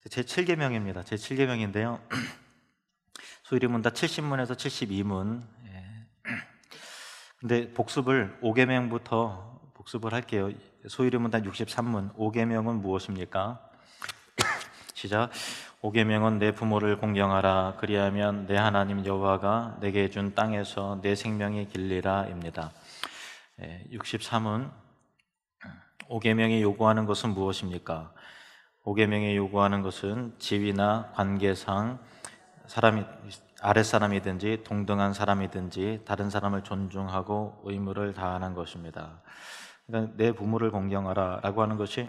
제7계명입니다. 제7계명인데요. 소위문다 70문에서 72문. 근데 복습을 5계명부터 복습을 할게요. 소위문다 63문. 5계명은 무엇입니까? 시작. 5계명은 내 부모를 공경하라. 그리하면 내 하나님 여호와가 내게 준 땅에서 내 생명이 길리라입니다. 63문. 5계명이 요구하는 것은 무엇입니까? 5계명이 요구하는 것은 지위나 관계상 아랫사람이든지 동등한 사람이든지 다른 사람을 존중하고 의무를 다하는 것입니다. 그러니까 내 부모를 공경하라 라고 하는 것이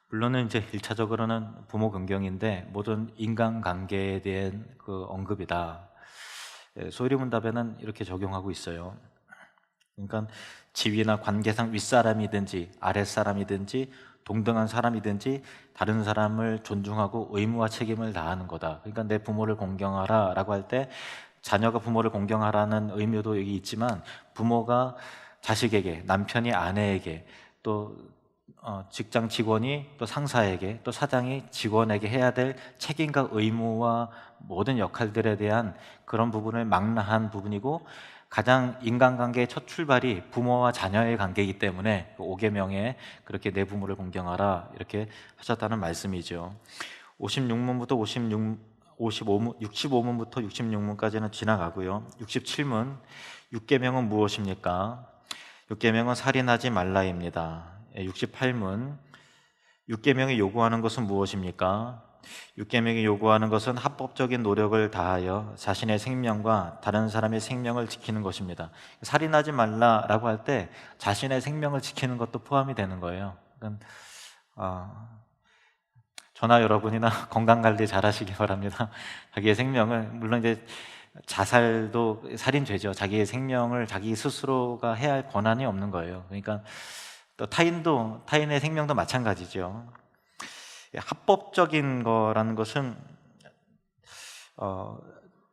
물론은 이제 1차적으로는 부모 긍경인데 모든 인간관계에 대한 그 언급이다. 소위문답에는 이렇게 적용하고 있어요. 그러니까 지위나 관계상 윗사람이든지 아랫사람이든지 동등한 사람이든지 다른 사람을 존중하고 의무와 책임을 다하는 거다. 그러니까 내 부모를 공경하라 라고 할 때 자녀가 부모를 공경하라는 의미도 여기 있지만 부모가 자식에게, 남편이 아내에게, 또 직장 직원이 또 상사에게, 또 사장이 직원에게 해야 될 책임과 의무와 모든 역할들에 대한 그런 부분을 망라한 부분이고, 가장 인간관계의 첫 출발이 부모와 자녀의 관계이기 때문에 5계명에 그렇게 내 부모를 공경하라 이렇게 하셨다는 말씀이죠. 56문부터 65문부터 66문까지는 지나가고요. 67문, 6계명은 무엇입니까? 6계명은 살인하지 말라입니다. 68문, 6계명이 요구하는 것은 무엇입니까? 6계명이 요구하는 것은 합법적인 노력을 다하여 자신의 생명과 다른 사람의 생명을 지키는 것입니다. 살인하지 말라라고 할 때 자신의 생명을 지키는 것도 포함이 되는 거예요. 그러니까 저나 여러분이나 건강관리 잘 하시기 바랍니다. 자기의 생명을, 물론 이제 자살도 살인죄죠. 자기의 생명을 자기 스스로가 해야 할 권한이 없는 거예요. 그러니까 또 타인의 생명도 마찬가지죠. 합법적인 거라는 것은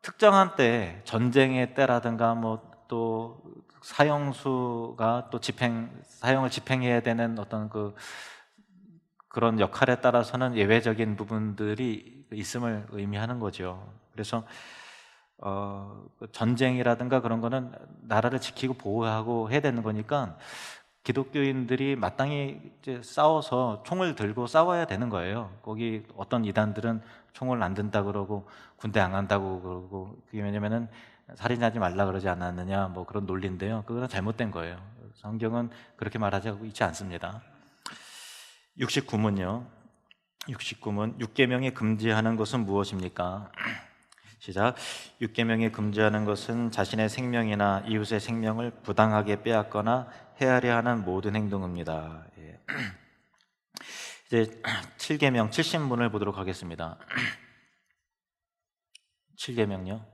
특정한 때, 전쟁의 때라든가 또 사형수가 또 사형을 집행해야 되는 어떤 그런 역할에 따라서는 예외적인 부분들이 있음을 의미하는 거죠. 그래서 전쟁이라든가 그런 거는 나라를 지키고 보호하고 해야 되는 거니까 기독교인들이 마땅히 이제 싸워서 총을 들고 싸워야 되는 거예요. 거기 어떤 이단들은 총을 안 든다 그러고 군대 안 간다고 그러고, 그게 왜냐면은 살인하지 말라 그러지 않았느냐 그런 논리인데요. 그거는 잘못된 거예요. 성경은 그렇게 말하지 있지 않습니다. 69문요. 69문, 6계명이 금지하는 것은 무엇입니까? 시작. 6계명이 금지하는 것은 자신의 생명이나 이웃의 생명을 부당하게 빼앗거나 헤아려 하는 모든 행동입니다. 이제 7계명 70문을 보도록 하겠습니다. 7계명요.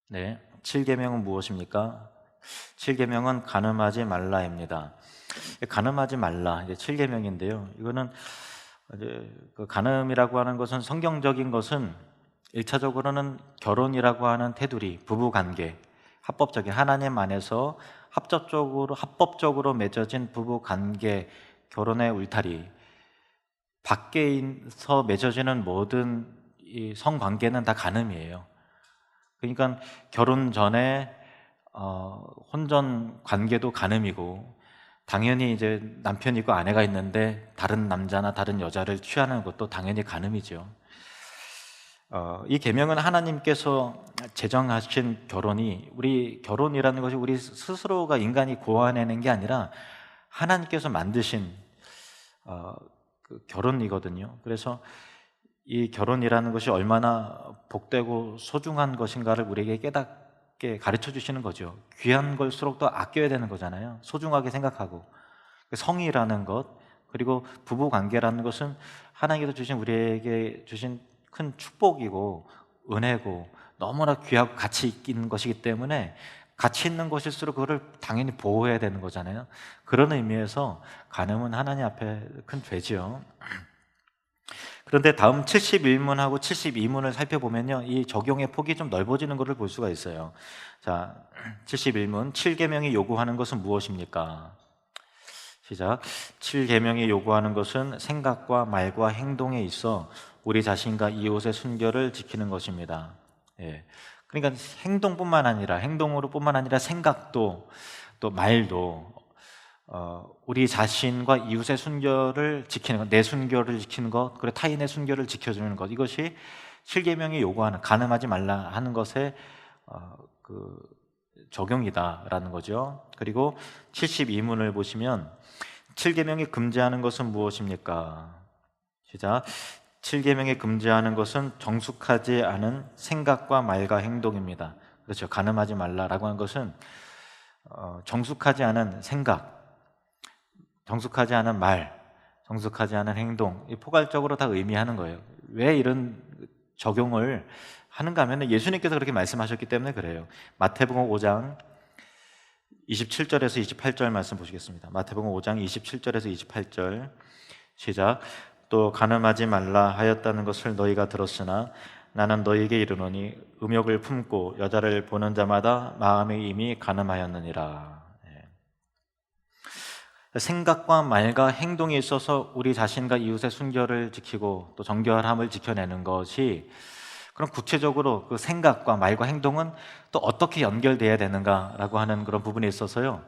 네, 7계명은 무엇입니까? 7계명은 간음하지 말라입니다. 간음하지 말라, 이제 7계명인데요. 이거는 이제 그 간음이라고 하는 것은 성경적인 것은 1차적으로는 결혼이라고 하는 테두리, 부부관계, 합법적인 하나님 안에서 합법적으로 맺어진 부부관계, 결혼의 울타리 밖에서 맺어지는 모든 이 성관계는 다 간음이에요. 그러니까 결혼 전에 혼전 관계도 간음이고, 당연히 이제 남편이 있고 아내가 있는데 다른 남자나 다른 여자를 취하는 것도 당연히 간음이죠. 이 계명은 하나님께서 제정하신 우리 결혼이라는 것이 우리 스스로가 인간이 고안해낸 게 아니라 하나님께서 만드신 그 결혼이거든요. 그래서 이 결혼이라는 것이 얼마나 복되고 소중한 것인가를 우리에게 깨닫게 가르쳐 주시는 거죠. 귀한 걸수록 더 아껴야 되는 거잖아요. 소중하게 생각하고. 성이라는 것, 그리고 부부관계라는 것은 하나님께서 우리에게 주신 큰 축복이고 은혜고 너무나 귀하고 가치 있는 것이기 때문에 가치 있는 것일수록 그거를 당연히 보호해야 되는 거잖아요. 그런 의미에서 간음은 하나님 앞에 큰 죄지요. 그런데 다음 71문하고 72문을 살펴보면요, 이 적용의 폭이 좀 넓어지는 것을 볼 수가 있어요. 자, 71문, 7계명이 요구하는 것은 무엇입니까? 시작. 7계명이 요구하는 것은 생각과 말과 행동에 있어 우리 자신과 이웃의 순결을 지키는 것입니다. 예. 그러니까 행동으로뿐만 아니라 생각도 또 말도 우리 자신과 이웃의 순결을 지키는 것, 내 순결을 지키는 것, 그리고 타인의 순결을 지켜주는 것, 이것이 7계명이 요구하는, 간음하지 말라 하는 것의 그 적용이다라는 거죠. 그리고 72문을 보시면 7계명이 금지하는 것은 무엇입니까? 시작. 7계명이 금지하는 것은 정숙하지 않은 생각과 말과 행동입니다. 그렇죠. 간음하지 말라라고 하는 것은 정숙하지 않은 생각, 정숙하지 않은 말, 정숙하지 않은 행동, 포괄적으로 다 의미하는 거예요. 왜 이런 적용을 하는가 하면 예수님께서 그렇게 말씀하셨기 때문에 그래요. 마태복음 5장 27절에서 28절 말씀 보시겠습니다. 마태복음 5장 27절에서 28절 시작. 또 간음하지 말라 하였다는 것을 너희가 들었으나 나는 너희에게 이르노니 음욕을 품고 여자를 보는 자마다 마음에 이미 간음하였느니라. 생각과 말과 행동에 있어서 우리 자신과 이웃의 순결을 지키고 또 정결함을 지켜내는 것이, 그럼 구체적으로 그 생각과 말과 행동은 또 어떻게 연결돼야 되는가라고 하는 그런 부분에 있어서요.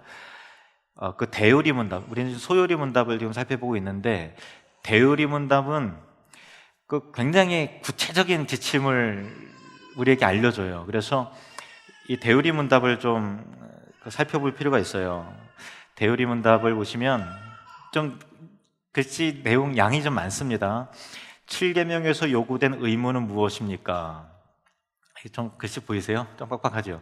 그 대요리 문답, 우리는 소요리 문답을 지금 살펴보고 있는데, 대요리 문답은 그 굉장히 구체적인 지침을 우리에게 알려줘요. 그래서 이 대요리 문답을 좀 살펴볼 필요가 있어요. 대요리 문답을 보시면 좀 글씨 내용 양이 좀 많습니다. 7계명에서 요구된 의무는 무엇입니까? 좀 글씨 보이세요? 좀 빡빡하죠?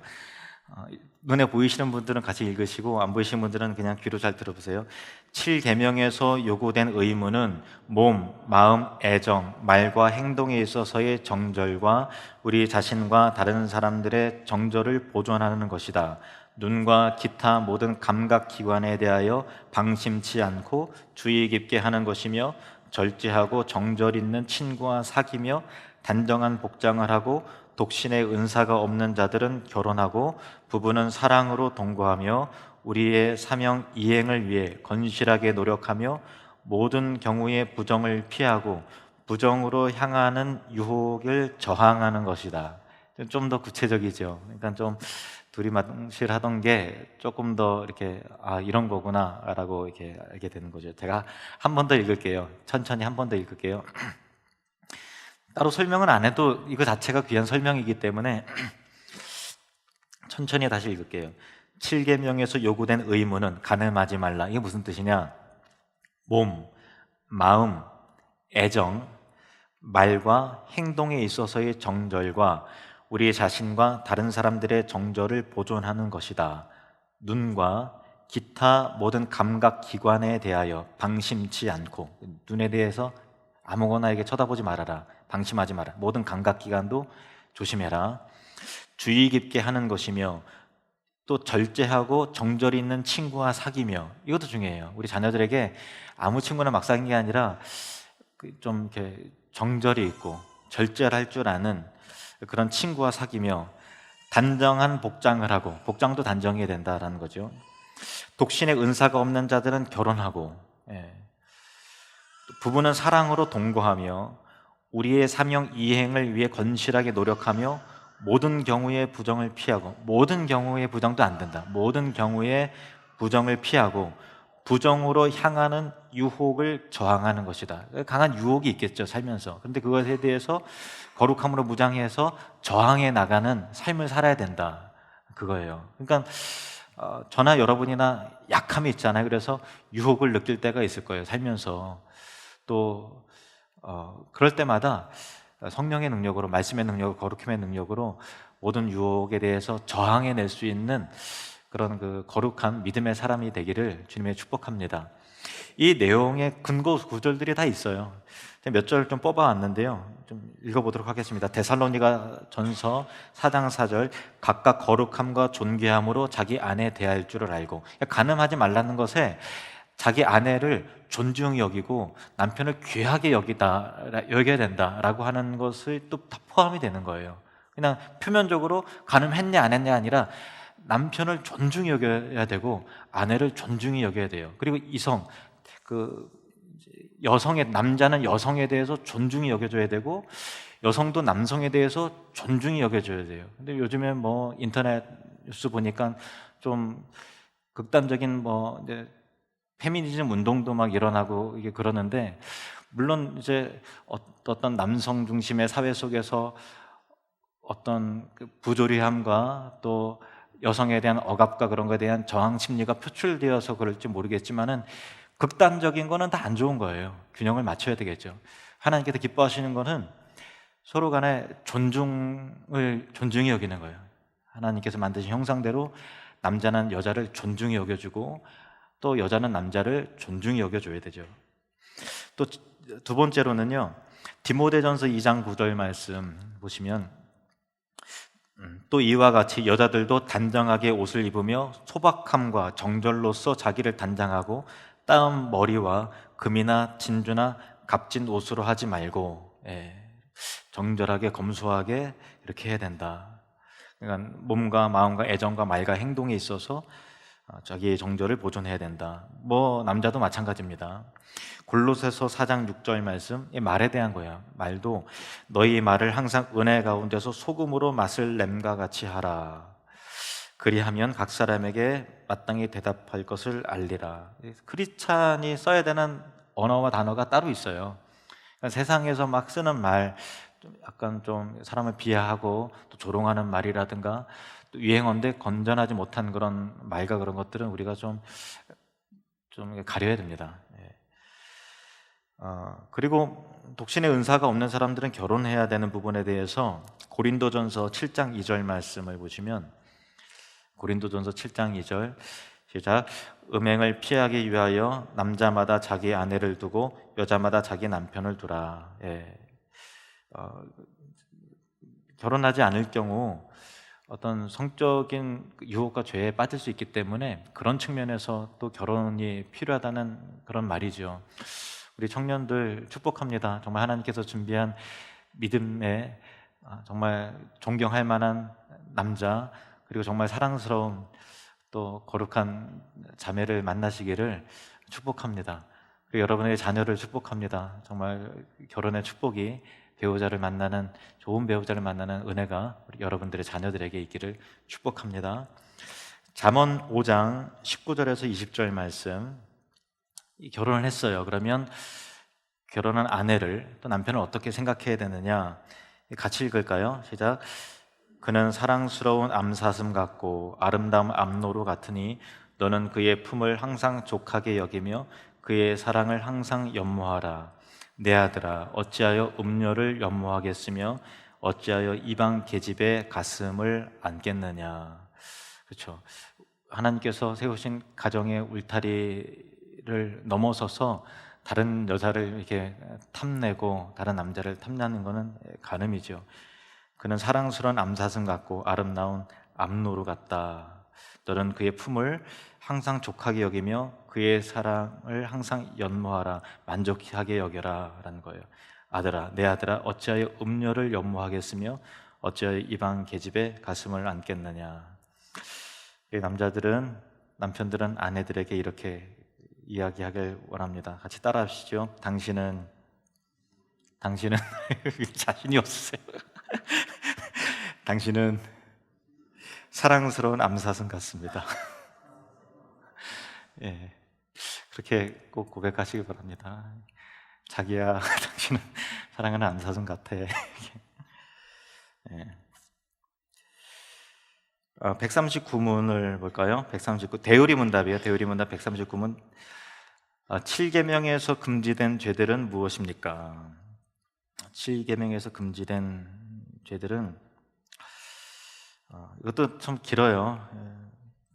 눈에 보이시는 분들은 같이 읽으시고 안 보이시는 분들은 그냥 귀로 잘 들어보세요. 7계명에서 요구된 의무는 몸, 마음, 애정, 말과 행동에 있어서의 정절과 우리 자신과 다른 사람들의 정절을 보존하는 것이다. 눈과 기타 모든 감각기관에 대하여 방심치 않고 주의 깊게 하는 것이며, 절제하고 정절 있는 친구와 사귀며 단정한 복장을 하고, 독신의 은사가 없는 자들은 결혼하고, 부부는 사랑으로 동거하며 우리의 사명 이행을 위해 건실하게 노력하며 모든 경우의 부정을 피하고 부정으로 향하는 유혹을 저항하는 것이다. 좀 더 구체적이죠. 그러니까 좀 둘이 망실하던 게 조금 더 이렇게 이런 거구나라고 이렇게 알게 되는 거죠. 제가 한 번 더 읽을게요. 천천히 한 번 더 읽을게요. 따로 설명은 안 해도 이거 자체가 귀한 설명이기 때문에 천천히 다시 읽을게요. 7계명에서 요구된 의무는 간음하지 말라. 이게 무슨 뜻이냐? 몸, 마음, 애정, 말과 행동에 있어서의 정절과 우리 자신과 다른 사람들의 정절을 보존하는 것이다. 눈과 기타 모든 감각 기관에 대하여 방심치 않고, 눈에 대해서 아무거나에게 쳐다보지 말아라. 방심하지 마라. 모든 감각 기관도 조심해라. 주의 깊게 하는 것이며, 또 절제하고 정절 있는 친구와 사귀며, 이것도 중요해요. 우리 자녀들에게 아무 친구나 막 사귀는 게 아니라 좀 이렇게 정절이 있고 절제를 할 줄 아는 그런 친구와 사귀며, 단정한 복장을 하고, 복장도 단정해야 된다라는 거죠. 독신의 은사가 없는 자들은 결혼하고, 부부는 사랑으로 동거하며 우리의 사명 이행을 위해 건실하게 노력하며 모든 경우의 부정을 피하고, 모든 경우의 부정도 안 된다. 모든 경우의 부정을 피하고 부정으로 향하는 유혹을 저항하는 것이다. 강한 유혹이 있겠죠, 살면서. 근데 그것에 대해서 거룩함으로 무장해서 저항해 나가는 삶을 살아야 된다, 그거예요. 그러니까 저나 여러분이나 약함이 있잖아요. 그래서 유혹을 느낄 때가 있을 거예요, 살면서. 또 그럴 때마다 성령의 능력으로, 말씀의 능력으로, 거룩함의 능력으로 모든 유혹에 대해서 저항해낼 수 있는 그런 그 거룩한 믿음의 사람이 되기를 주님의 축복합니다. 이 내용의 근거 구절들이 다 있어요. 몇 절 좀 뽑아왔는데요, 좀 읽어보도록 하겠습니다. 데살로니가 전서 4장 4절, 각각 거룩함과 존귀함으로 자기 아내 대할 줄을 알고. 간음하지 말라는 것에 자기 아내를 존중히 여기고 남편을 귀하게 여겨야 된다라고 하는 것을 또 다 포함이 되는 거예요. 그냥 표면적으로 간음했냐 안 했냐 아니라 남편을 존중히 여겨야 되고 아내를 존중히 여겨야 돼요. 그리고 이성, 그 여성의 남자는 여성에 대해서 존중히 여겨줘야 되고 여성도 남성에 대해서 존중히 여겨줘야 돼요. 근데 요즘에 뭐 인터넷 뉴스 보니까 좀 극단적인 뭐 이제 페미니즘 운동도 막 일어나고 이게 그러는데, 물론 이제 어떤 남성 중심의 사회 속에서 어떤 그 부조리함과 또 여성에 대한 억압과 그런 것에 대한 저항 심리가 표출되어서 그럴지 모르겠지만은 극단적인 거는 다 안 좋은 거예요. 균형을 맞춰야 되겠죠. 하나님께서 기뻐하시는 거는 서로 간에 존중히 여기는 거예요. 하나님께서 만드신 형상대로 남자는 여자를 존중히 여겨주고 또 여자는 남자를 존중히 여겨줘야 되죠. 또 두 번째로는요, 디모데전서 2장 9절 말씀 보시면 또 이와 같이 여자들도 단정하게 옷을 입으며 소박함과 정절로서 자기를 단장하고 따은 머리와 금이나 진주나 값진 옷으로 하지 말고, 정절하게 검소하게 이렇게 해야 된다. 그러니까 몸과 마음과 애정과 말과 행동에 있어서 자기의 정절을 보존해야 된다. 뭐 남자도 마찬가지입니다. 골로새서 4장 6절 말씀, 이 말에 대한 거예요. 말도 너희 말을 항상 은혜 가운데서 소금으로 맛을 냄과 같이 하라. 그리하면 각 사람에게 마땅히 대답할 것을 알리라. 크리스찬이 써야 되는 언어와 단어가 따로 있어요. 그러니까 세상에서 막 쓰는 말, 약간 좀 사람을 비하하고 또 조롱하는 말이라든가 또 유행어인데 건전하지 못한 그런 말과 그런 것들은 우리가 좀 가려야 됩니다. 그리고 독신의 은사가 없는 사람들은 결혼해야 되는 부분에 대해서 고린도전서 7장 2절 말씀을 보시면, 고린도전서 7장 2절 시작. 음행을 피하기 위하여 남자마다 자기 아내를 두고 여자마다 자기 남편을 두라. 결혼하지 않을 경우 어떤 성적인 유혹과 죄에 빠질 수 있기 때문에 그런 측면에서 또 결혼이 필요하다는 그런 말이죠. 우리 청년들 축복합니다. 정말 하나님께서 준비한 믿음의 정말 존경할 만한 남자, 그리고 정말 사랑스러운 또 거룩한 자매를 만나시기를 축복합니다. 그리고 여러분의 자녀를 축복합니다. 정말 결혼의 축복이 배우자를 만나는, 좋은 배우자를 만나는 은혜가 우리 여러분들의 자녀들에게 있기를 축복합니다. 잠언 5장 19절에서 20절 말씀, 결혼을 했어요. 그러면 결혼한 아내를, 또 남편을 어떻게 생각해야 되느냐, 같이 읽을까요? 시작. 그는 사랑스러운 암사슴 같고 아름다운 암노루 같으니 너는 그의 품을 항상 족하게 여기며 그의 사랑을 항상 연모하라. 내 아들아, 어찌하여 음료를 연모하겠으며 어찌하여 이방 계집의 가슴을 안겠느냐. 그렇죠. 하나님께서 세우신 가정의 울타리를 넘어서서 다른 여자를 이렇게 탐내고 다른 남자를 탐내는 것은 간음이죠. 그는 사랑스러운 암사슴 같고 아름다운 암노루 같다. 너는 그의 품을 항상 족하게 여기며 그의 사랑을 항상 연모하라. 만족하게 여겨라 라는 거예요. 아들아, 내 아들아, 어찌하여 음료를 연모하겠으며 어찌하여 이방 계집의 가슴을 안겠느냐. 남편들은 아내들에게 이렇게 이야기하길 원합니다. 같이 따라하시죠. 당신은 자신이 없으세요. 당신은 사랑스러운 암사슴 같습니다. 그렇게 꼭 고백하시기 바랍니다. 자기야, 당신은 사랑하는 암사슴 같아. 139문을 볼까요? 139 대우리 문답이에요. 대우리 문답 139문. 7계명에서 금지된 죄들은 무엇입니까? 7계명에서 금지된 죄들은, 이것도 좀 길어요.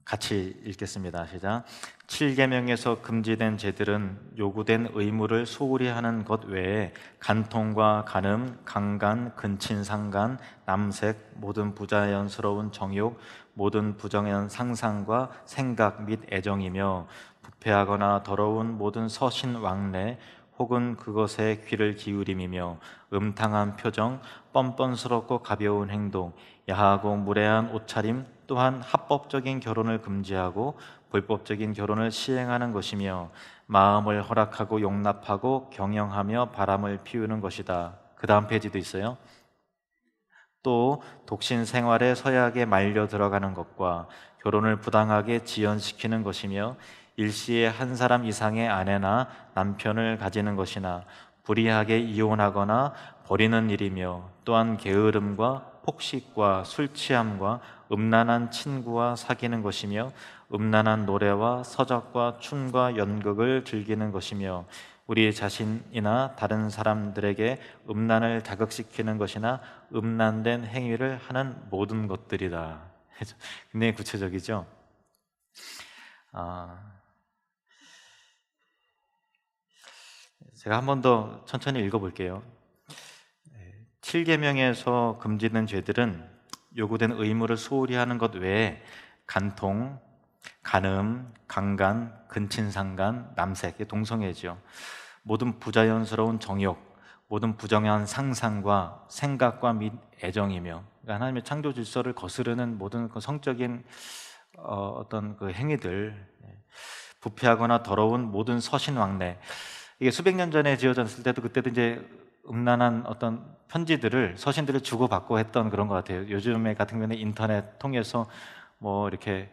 같이 읽겠습니다. 시작. 7계명에서 금지된 죄들은 요구된 의무를 소홀히 하는 것 외에 간통과 간음, 강간, 근친상간, 남색, 모든 부자연스러운 정욕, 모든 부정한 상상과 생각 및 애정이며 부패하거나 더러운 모든 서신 왕래 혹은 그것에 귀를 기울임이며 음탕한 표정, 뻔뻔스럽고 가벼운 행동, 야하고 무례한 옷차림, 또한 합법적인 결혼을 금지하고 불법적인 결혼을 시행하는 것이며 마음을 허락하고 용납하고 경영하며 바람을 피우는 것이다. 그 다음 페이지도 있어요. 또 독신 생활에 서약에 말려 들어가는 것과 결혼을 부당하게 지연시키는 것이며 일시에 한 사람 이상의 아내나 남편을 가지는 것이나 불이하게 이혼하거나 버리는 일이며 또한 게으름과 폭식과 술 취함과 음란한 친구와 사귀는 것이며 음란한 노래와 서적과 춤과 연극을 즐기는 것이며 우리 자신이나 다른 사람들에게 음란을 자극시키는 것이나 음란된 행위를 하는 모든 것들이다. 굉장히 구체적이죠. 제가 한 번 더 천천히 읽어볼게요. 7계명에서 금지된 죄들은 요구된 의무를 소홀히 하는 것 외에 간통, 간음, 강간, 근친상간, 남색, 동성애죠. 모든 부자연스러운 정욕, 모든 부정한 상상과 생각과 및 애정이며, 그러니까 하나님의 창조 질서를 거스르는 모든 그 성적인 어떤 그 행위들, 부패하거나 더러운 모든 서신왕래. 이게 수백 년 전에 지어졌을 때도 그때도 이제 음란한 어떤 편지들을 서신들을 주고받고 했던 그런 것 같아요. 요즘에 같은 경우는 인터넷 통해서 뭐 이렇게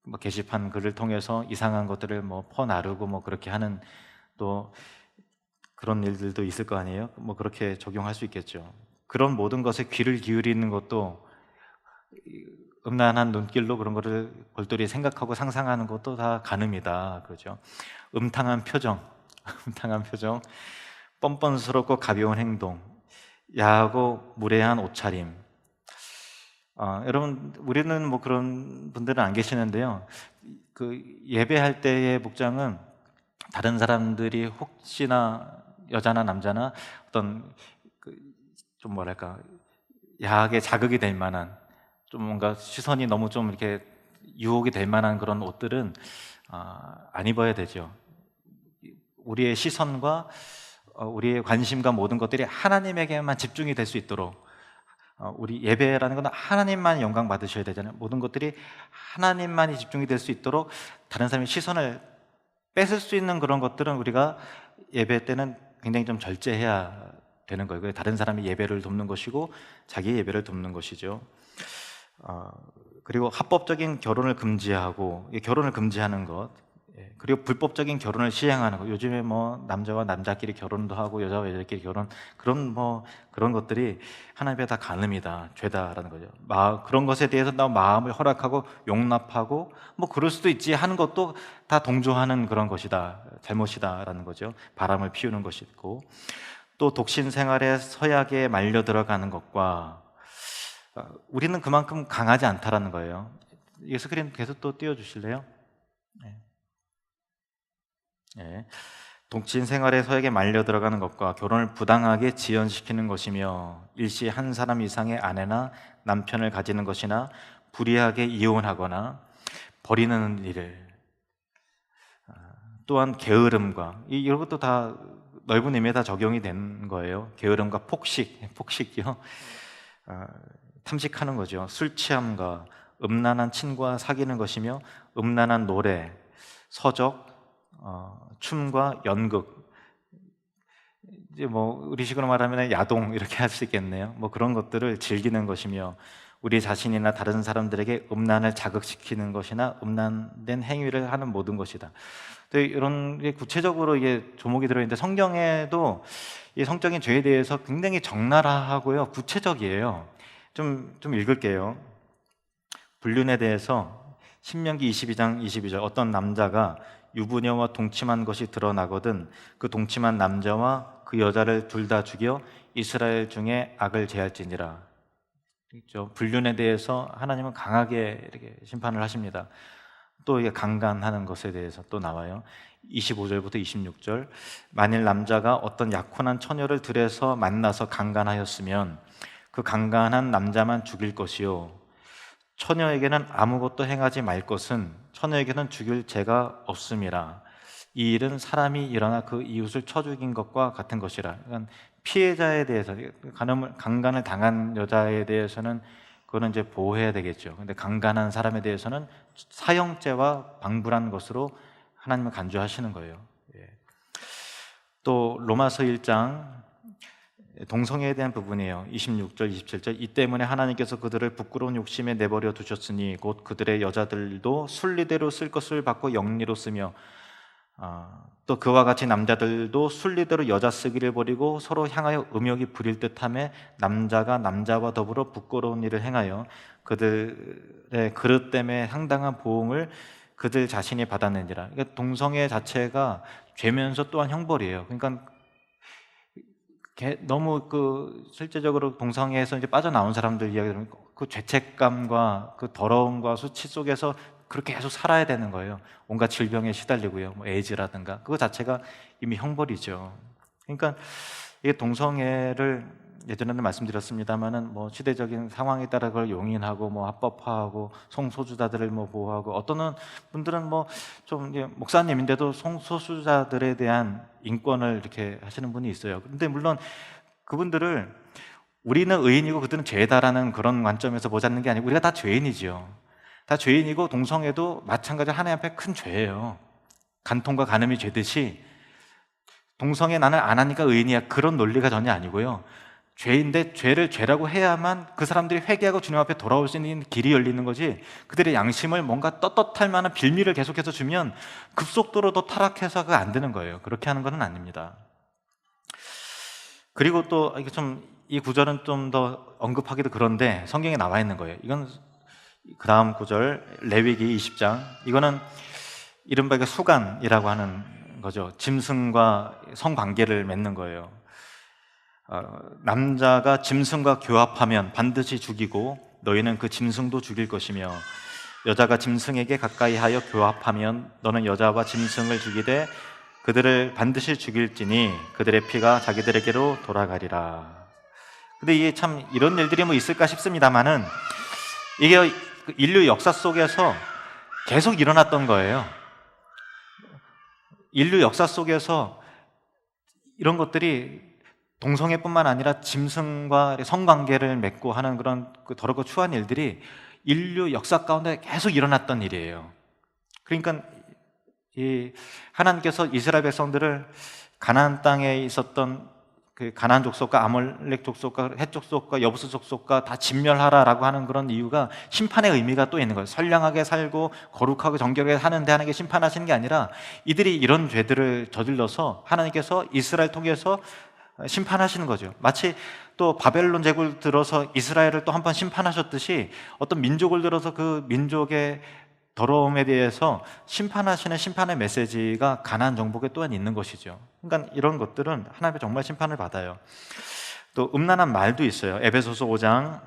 뭐 게시판 글을 통해서 이상한 것들을 뭐 퍼나르고 뭐 그렇게 하는 또 그런 일들도 있을 거 아니에요? 뭐 그렇게 적용할 수 있겠죠. 그런 모든 것에 귀를 기울이는 것도 음란한 눈길로 그런 거를 골똘히 생각하고 상상하는 것도 다 간음이다. 그러죠. 음탕한 표정, 음탕한 표정, 뻔뻔스럽고 가벼운 행동, 야하고 무례한 옷차림. 여러분, 우리는 뭐 그런 분들은 안 계시는데요. 그 예배할 때의 복장은 다른 사람들이 혹시나 여자나 남자나 어떤 좀 뭐랄까 야하게 자극이 될 만한 좀 뭔가 시선이 너무 좀 이렇게 유혹이 될 만한 그런 옷들은 안 입어야 되죠. 우리의 시선과 우리의 관심과 모든 것들이 하나님에게만 집중이 될 수 있도록 우리 예배라는 건 하나님만 영광 받으셔야 되잖아요. 모든 것들이 하나님만이 집중이 될 수 있도록 다른 사람의 시선을 뺏을 수 있는 그런 것들은 우리가 예배 때는 굉장히 좀 절제해야 되는 거예요. 다른 사람의 예배를 돕는 것이고 자기 예배를 돕는 것이죠. 그리고 합법적인 결혼을 금지하고 결혼을 금지하는 것, 그리고 불법적인 결혼을 시행하는 것. 요즘에 뭐 남자와 남자끼리 결혼도 하고 여자와 여자끼리 결혼 그런 것들이 하나님의 다 간음이다, 죄다라는 거죠. 그런 것에 대해서 나 마음을 허락하고 용납하고 뭐 그럴 수도 있지 하는 것도 다 동조하는 그런 것이다, 잘못이다라는 거죠. 바람을 피우는 것이고 또 독신 생활에 서약에 말려 들어가는 것과 우리는 그만큼 강하지 않다라는 거예요. 이 스크린 계속 또 띄워주실래요? 네. 네. 독신 생활에 서약에 말려 들어가는 것과 결혼을 부당하게 지연시키는 것이며 일시 한 사람 이상의 아내나 남편을 가지는 것이나 불이하게 이혼하거나 버리는 일을 또한 게으름과 이런 것도 다 넓은 의미에 다 적용이 된 거예요. 게으름과 폭식이요. 탐식하는 거죠. 술 취함과 음란한 친구와 사귀는 것이며 음란한 노래, 서적, 춤과 연극, 이제 뭐 우리식으로 말하면 야동 이렇게 할 수 있겠네요. 뭐 그런 것들을 즐기는 것이며 우리 자신이나 다른 사람들에게 음란을 자극시키는 것이나 음란된 행위를 하는 모든 것이다. 또 이런 게 구체적으로 이게 조목이 들어있는데 성경에도 이 성적인 죄에 대해서 굉장히 적나라하고요, 구체적이에요. 좀 읽을게요. 불륜에 대해서 신명기 22장 22절, 어떤 남자가 유부녀와 동침한 것이 드러나거든 그 동침한 남자와 그 여자를 둘 다 죽여 이스라엘 중에 악을 제할지니라. 그렇죠? 불륜에 대해서 하나님은 강하게 이렇게 심판을 하십니다. 또 이게 강간하는 것에 대해서 또 나와요. 25절부터 26절, 만일 남자가 어떤 약혼한 처녀를 들여서 만나서 강간하였으면 그 강간한 남자만 죽일 것이요 처녀에게는 아무것도 행하지 말 것은 처녀에게는 죽일 죄가 없음이라. 이 일은 사람이 일어나 그 이웃을 쳐 죽인 것과 같은 것이라. 그러니까 피해자에 대해서 강간을 당한 여자에 대해서는 그거는 이제 보호해야 되겠죠. 근데 강간한 사람에 대해서는 사형죄와 방불한 것으로 하나님은 간주하시는 거예요. 예. 또 로마서 1장 동성애에 대한 부분이에요. 26절, 27절. 이 때문에 하나님께서 그들을 부끄러운 욕심에 내버려 두셨으니 곧 그들의 여자들도 순리대로 쓸 것을 받고 영리로 쓰며 또 그와 같이 남자들도 순리대로 여자 쓰기를 버리고 서로 향하여 음욕이 부릴 듯하며 남자가 남자와 더불어 부끄러운 일을 행하여 그들의 그릇 때문에 상당한 보응을 그들 자신이 받았느니라. 그러니까 동성애 자체가 죄면서 또한 형벌이에요. 그러니까 너무 실제적으로 동성애에서 이제 빠져나온 사람들 이야기 들으면 그 죄책감과 그 더러움과 수치 속에서 그렇게 계속 살아야 되는 거예요. 온갖 질병에 시달리고요. 뭐 에이즈라든가 그거 자체가 이미 형벌이죠. 그러니까 이게 동성애를 예전에는 말씀드렸습니다만은 뭐 시대적인 상황에 따라 그걸 용인하고 뭐 합법화하고 성소수자들을 뭐 보호하고 어떤 분들은 뭐 좀 목사님인데도 성소수자들에 대한 인권을 이렇게 하시는 분이 있어요. 근데 물론 그분들을 우리는 의인이고 그들은 죄다라는 그런 관점에서 보자는 게 아니고 우리가 다 죄인이지요. 다 죄인이고 동성애도 마찬가지로 하나님 앞에 큰 죄예요. 간통과 간음이 죄듯이 동성애 나는 안 하니까 의인이야 그런 논리가 전혀 아니고요. 죄인데 죄를 죄라고 해야만 그 사람들이 회개하고 주님 앞에 돌아올 수 있는 길이 열리는 거지, 그들의 양심을 뭔가 떳떳할 만한 빌미를 계속해서 주면 급속도로 더 타락해서 그거 안 되는 거예요. 그렇게 하는 건 아닙니다. 그리고 또 이게 이 구절은 좀 더 언급하기도 그런데 성경에 나와 있는 거예요. 이건 그 다음 구절 레위기 20장, 이거는 이른바 수간이라고 하는 거죠. 짐승과 성관계를 맺는 거예요. 남자가 짐승과 교합하면 반드시 죽이고 너희는 그 짐승도 죽일 것이며 여자가 짐승에게 가까이 하여 교합하면 너는 여자와 짐승을 죽이되 그들을 반드시 죽일지니 그들의 피가 자기들에게로 돌아가리라. 근데 이게 참 이런 일들이 뭐 있을까 싶습니다만은 이게 인류 역사 속에서 계속 일어났던 거예요. 인류 역사 속에서 이런 것들이 동성애뿐만 아니라 짐승과 성관계를 맺고 하는 그런 더럽고 추한 일들이 인류 역사 가운데 계속 일어났던 일이에요. 그러니까 하나님께서 이스라엘 백성들을 가나안 땅에 있었던 그 가나안 족속과 아몰렉 족속과 헷 족속과 여부스 족속과 다 진멸하라라고 하는 그런 이유가 심판의 의미가 또 있는 거예요. 선량하게 살고 거룩하고 정결하게 하는데 하나님께 심판하시는 게 아니라 이들이 이런 죄들을 저질러서 하나님께서 이스라엘 통해서 심판하시는 거죠. 마치 또 바벨론 제국을 들어서 이스라엘을 또 한 번 심판하셨듯이 어떤 민족을 들어서 그 민족의 더러움에 대해서 심판하시는 심판의 메시지가 가나안 정복에 또한 있는 것이죠. 그러니까 이런 것들은 하나님의 정말 심판을 받아요. 또 음란한 말도 있어요. 에베소서 5장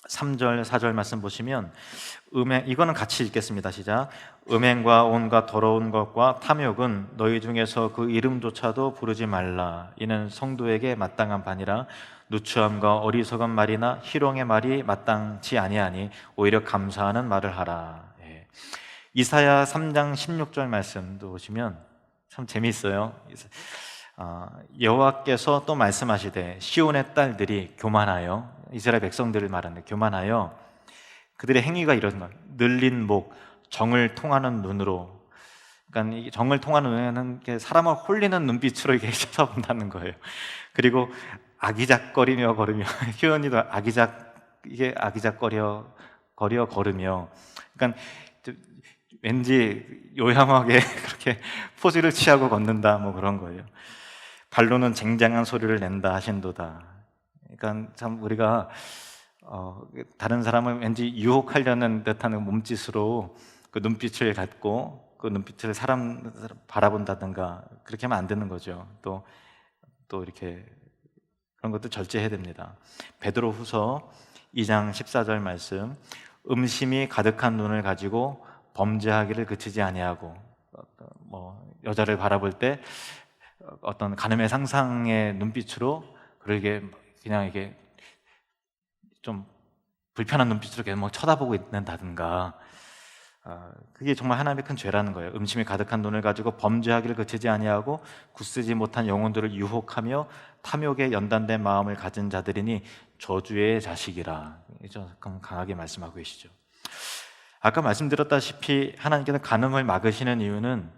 3절 4절 말씀 보시면 이거는 같이 읽겠습니다. 시작. 음행과 온갖 더러운 것과 탐욕은 너희 중에서 그 이름조차도 부르지 말라. 이는 성도에게 마땅한 바니라. 누추함과 어리석은 말이나 희롱의 말이 마땅치 아니하니 오히려 감사하는 말을 하라. 예. 이사야 3장 16절 말씀도 보시면 참 재미있어요. 여호와께서 또 말씀하시되 시온의 딸들이 교만하여, 이스라엘 백성들을 말하는 교만하여 그들의 행위가 이런 거예요. 늘린 목, 정을 통하는 눈으로. 그러니까 이 정을 통하는 눈에는 사람을 홀리는 눈빛으로 이렇게 쳐다본다는 거예요. 그리고 아기작거리며 걸으며 표현이도 아기작거려 걸으며, 그러니까 왠지 요양하게 그렇게 포즈를 취하고 걷는다 뭐 그런 거예요. 발로는 쟁쟁한 소리를 낸다 하신도다. 그러니까 참 우리가 다른 사람을 왠지 유혹하려는 듯한 몸짓으로 그 눈빛을 갖고 그 눈빛을 사람 바라본다든가 그렇게 하면 안 되는 거죠. 또 이렇게 그런 것도 절제해야 됩니다. 베드로후서 2장 14절 말씀, 음심이 가득한 눈을 가지고 범죄하기를 그치지 아니하고, 여자를 바라볼 때 어떤 간음의 상상의 눈빛으로 그러게 그냥 이게 좀 불편한 눈빛으로 계속 쳐다보고 있는다든가, 그게 정말 하나님의 큰 죄라는 거예요. 음침이 가득한 눈을 가지고 범죄하기를 그치지 아니하고 굳세지 못한 영혼들을 유혹하며 탐욕에 연단된 마음을 가진 자들이니 저주의 자식이라. 강하게 말씀하고 계시죠. 아까 말씀드렸다시피 하나님께서 간음을 막으시는 이유는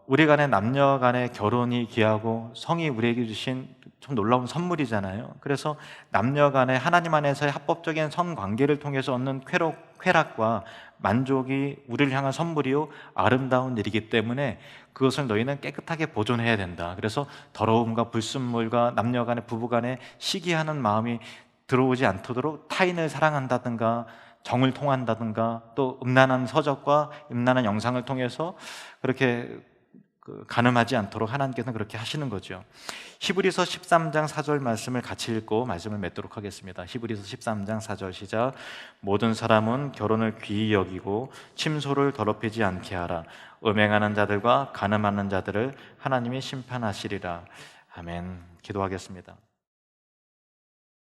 우리 간의 남녀 간의 결혼이 귀하고 성이 우리에게 주신 참 놀라운 선물이잖아요. 그래서 남녀 간의 하나님 안에서의 합법적인 성관계를 통해서 얻는 쾌락과 만족이 우리를 향한 선물이요 아름다운 일이기 때문에 그것을 너희는 깨끗하게 보존해야 된다. 그래서 더러움과 불순물과 남녀 간의 부부 간의 시기하는 마음이 들어오지 않도록 타인을 사랑한다든가 정을 통한다든가 또 음란한 서적과 음란한 영상을 통해서 그렇게 간음하지 않도록 하나님께서는 그렇게 하시는 거죠. 히브리서 13장 4절 말씀을 같이 읽고 말씀을 맺도록 하겠습니다. 히브리서 13장 4절 시작. 모든 사람은 결혼을 귀히 여기고 침소를 더럽히지 않게 하라. 음행하는 자들과 간음하는 자들을 하나님이 심판하시리라. 아멘. 기도하겠습니다.